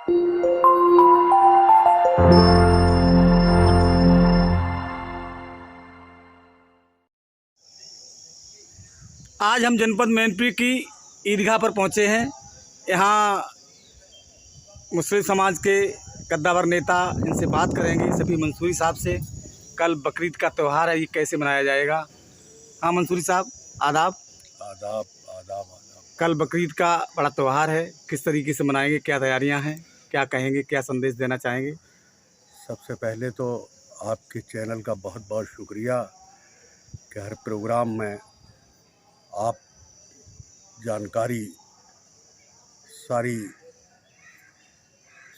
आज हम जनपद मैनपुरी की ईदगाह पर पहुंचे हैं। यहाँ मुस्लिम समाज के कद्दावर नेता, इनसे बात करेंगे सभी मंसूरी साहब से। कल बकरीद का त्यौहार है, ये कैसे मनाया जाएगा। हाँ मंसूरी साहब, आदाब। आदाब आदाब आदाब। कल बकरीद का बड़ा त्यौहार है, किस तरीके से मनाएंगे, क्या तैयारियां हैं, क्या कहेंगे, क्या संदेश देना चाहेंगे। सबसे पहले तो आपके चैनल का बहुत बहुत शुक्रिया कि हर प्रोग्राम में आप जानकारी सारी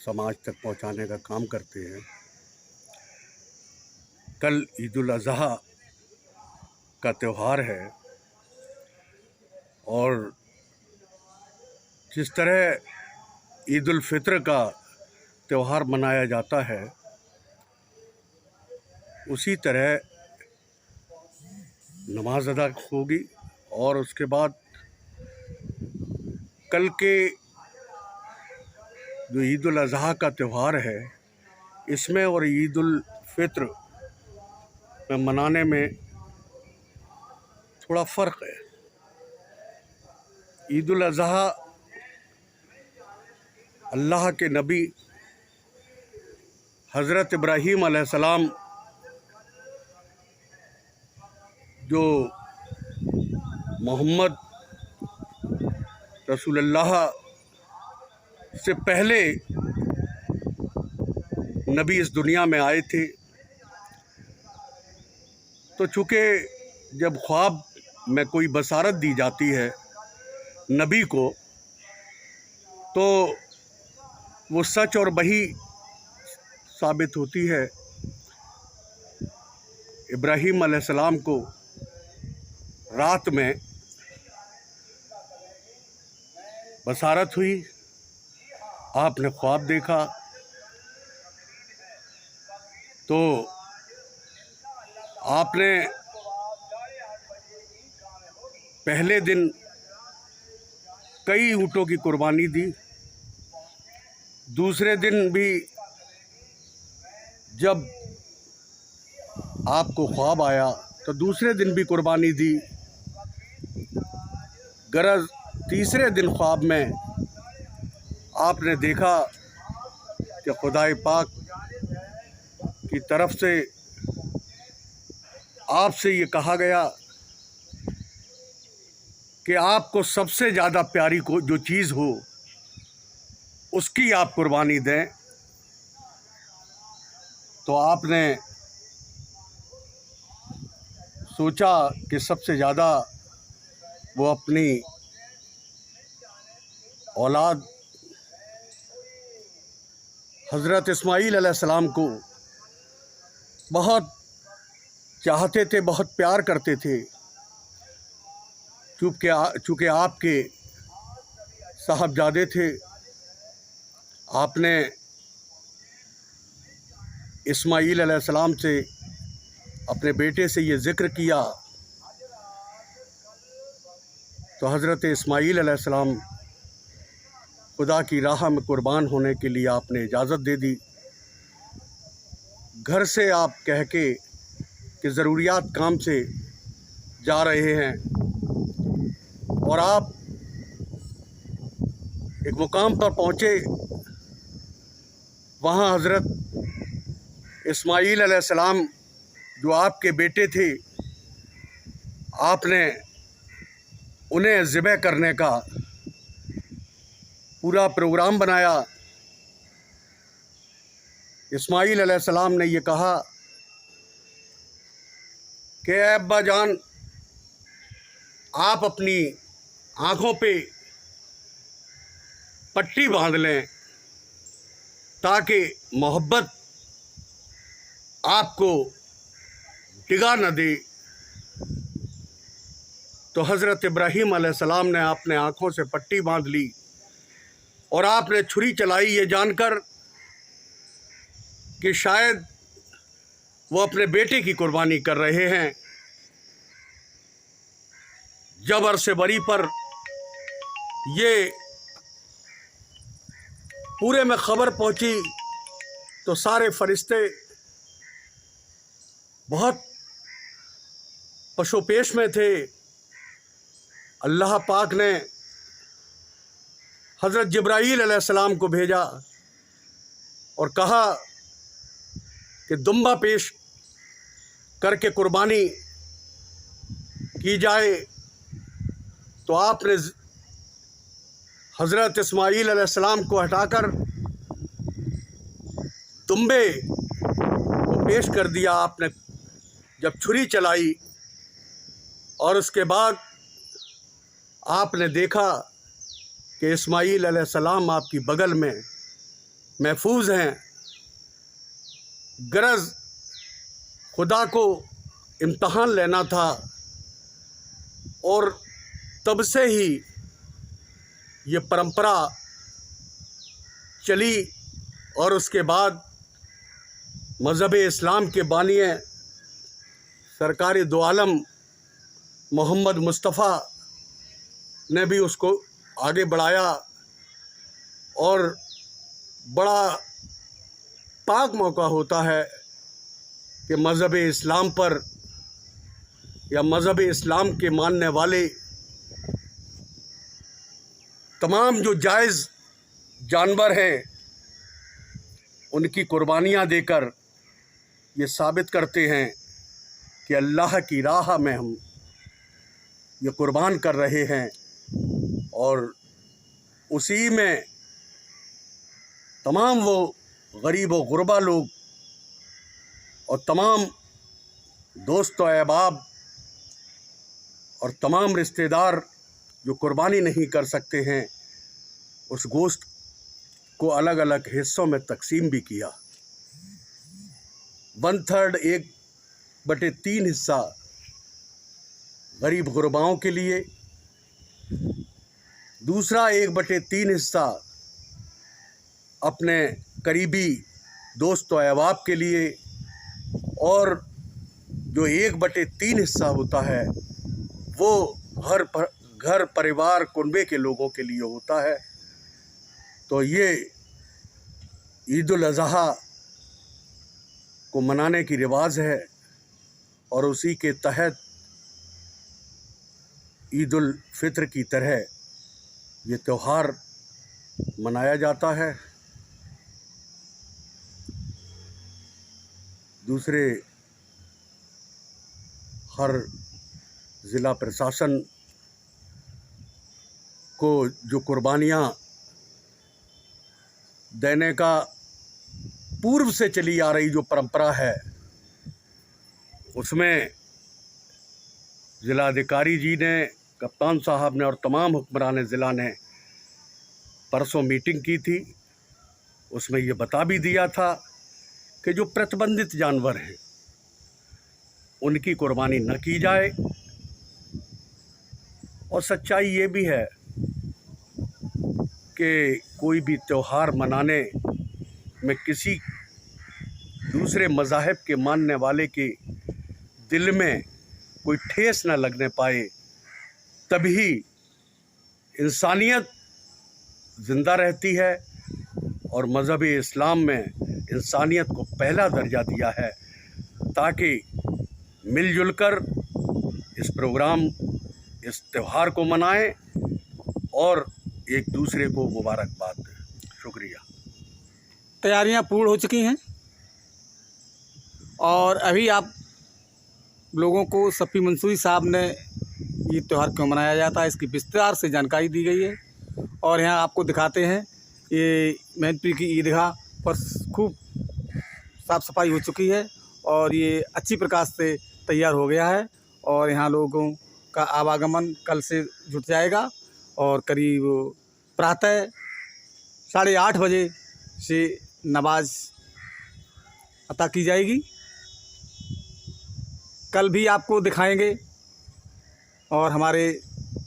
समाज तक पहुंचाने का काम करते हैं। कल ईद उल अज़हा का त्यौहार है और जिस तरह ईद उल फित्र का त्यौहार मनाया जाता है उसी तरह नमाज अदा होगी और उसके बाद कल के जो ईद उल अज़हा का त्यौहार है इसमें और ईद उल फित्र में मनाने में थोड़ा फ़र्क है। ईद उल अज़हा अल्लाह के नबी हज़रत इब्राहीम अलैहिस्सलाम जो मोहम्मद रसूलुल्लाह से पहले नबी इस दुनिया में आए थे, तो चूँकि जब ख्वाब में कोई बसारत दी जाती है नबी को तो वो सच और वही साबित होती है। इब्राहीम अलैहिस्सलाम को रात में बसारत हुई, आपने ख्वाब देखा, तो आपने पहले दिन कई ऊँटों की कुर्बानी दी। दूसरे दिन भी जब आपको ख्वाब आया तो दूसरे दिन भी कुर्बानी दी। गरज तीसरे दिन ख्वाब में आपने देखा कि खुदाए पाक की तरफ से आपसे ये कहा गया कि आपको सबसे ज़्यादा प्यारी को जो चीज़ हो उसकी आप कुर्बानी दें। तो आपने सोचा कि सबसे ज़्यादा वो अपनी औलाद हज़रत इस्माईल अलैहिस्सलाम को बहुत चाहते थे, बहुत प्यार करते थे। चूँकि आपके साहबजादे थे, आपने इस्माईल अलैहिस्सलाम से, अपने बेटे से ये ज़िक्र किया तो हज़रत इस्माईल अलैहिस्सलाम खुदा की राह में कुर्बान होने के लिए आपने इजाज़त दे दी। घर से आप कह के कि ज़रूरियात काम से जा रहे हैं और आप एक मुकाम पर पहुँचे, वहाँ हज़रत इस्माईल अलैहिस्सलाम जो आपके बेटे थे, आपने उन्हें ज़िबह करने का पूरा प्रोग्राम बनाया। इस्माईल अलैहिस्सलाम ने ये कहा कि ऐ अब्बा जान, आप अपनी आँखों पे पट्टी बांध लें ताकि मोहब्बत आपको डिगा न दे। तो हज़रत इब्राहीम अलैहिस्सलाम ने अपने आँखों से पट्टी बांध ली और आपने छुरी चलाई ये जानकर कि शायद वो अपने बेटे की कुर्बानी कर रहे हैं। जब अरसे बरी पर ये पूरे में ख़बर पहुंची तो सारे फरिश्ते बहुत पशोपेश में थे। अल्लाह पाक ने हज़रत जिब्राईल अलैहिस्सलाम को भेजा और कहा कि दुम्बा पेश करके कुर्बानी की जाए। तो आपने हज़रत इस्माईल अलैहिस्सलाम को हटाकर दुम्बे को पेश कर दिया। आपने जब छुरी चलाई और उसके बाद आपने देखा कि इस्माईल अलैहिस्सलाम आपकी बगल में महफूज हैं। गरज खुदा को इम्तहान लेना था और तब से ही ये परंपरा चली। और उसके बाद मज़हब इस्लाम के बानी सरकार दो आलम मोहम्मद मुस्तफ़ा ने भी उसको आगे बढ़ाया और बड़ा पाक मौका होता है कि मज़हब इस्लाम पर या मज़हब इस्लाम के मानने वाले तमाम जो जायज़ जानवर हैं उनकी कुर्बानियाँ देकर ये साबित करते हैं कि अल्लाह की राह में हम ये कुर्बान कर रहे हैं। और उसी में तमाम वो गरीब व गुरबा लोग और तमाम दोस्त व अहबाब और तमाम रिश्तेदार जो कुर्बानी नहीं कर सकते हैं, उस गोश्त को अलग अलग हिस्सों में तकसीम भी किया। 1/3 1/3 हिस्सा गरीब गुरबाओं के लिए, दूसरा 1/3 हिस्सा अपने करीबी दोस्त व अहबाब के लिए, और जो 1/3 हिस्सा होता है वो घर परिवार कुनबे के लोगों के लिए होता है। तो ये ईद उल अज़हा को मनाने की रिवाज है और उसी के तहत ईद उल फित्र की तरह ये त्यौहार मनाया जाता है। दूसरे हर ज़िला प्रशासन को जो कुर्बानियाँ देने का पूर्व से चली आ रही जो परंपरा है, उसमें ज़िलाधिकारी जी ने, कप्तान साहब ने और तमाम हुक्मरान ज़िला ने परसों मीटिंग की थी। उसमें ये बता भी दिया था कि जो प्रतिबंधित जानवर हैं उनकी कुर्बानी न की जाए। और सच्चाई ये भी है कि कोई भी त्यौहार मनाने में किसी दूसरे मज़ाहिब के मानने वाले के दिल में कोई ठेस न लगने पाए, तभी इंसानियत ज़िंदा रहती है। और मज़हब इस्लाम में इंसानियत को पहला दर्जा दिया है ताकि मिलजुल कर इस प्रोग्राम, इस त्यौहार को मनाएं और एक दूसरे को मुबारकबाद दें। शुक्रिया। तैयारियां पूर्ण हो चुकी हैं और अभी आप लोगों को सफ़ी मंसूरी साहब ने ये त्यौहार क्यों मनाया जाता है इसकी विस्तार से जानकारी दी गई है। और यहाँ आपको दिखाते हैं ये मैनपुरी की ईदगाह पर खूब साफ़ सफाई हो चुकी है और ये अच्छी प्रकार से तैयार हो गया है। और यहाँ लोगों का आवागमन कल से जुट जाएगा और करीब प्रातः 8:30 बजे से नमाज अता की जाएगी। कल भी आपको दिखाएंगे और हमारे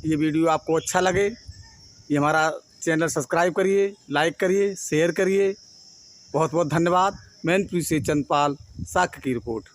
ये वीडियो आपको अच्छा लगे, ये हमारा चैनल सब्सक्राइब करिए, लाइक करिए, शेयर करिए। बहुत बहुत धन्यवाद। मैनपुरी से चंदपाल साक्य की रिपोर्ट।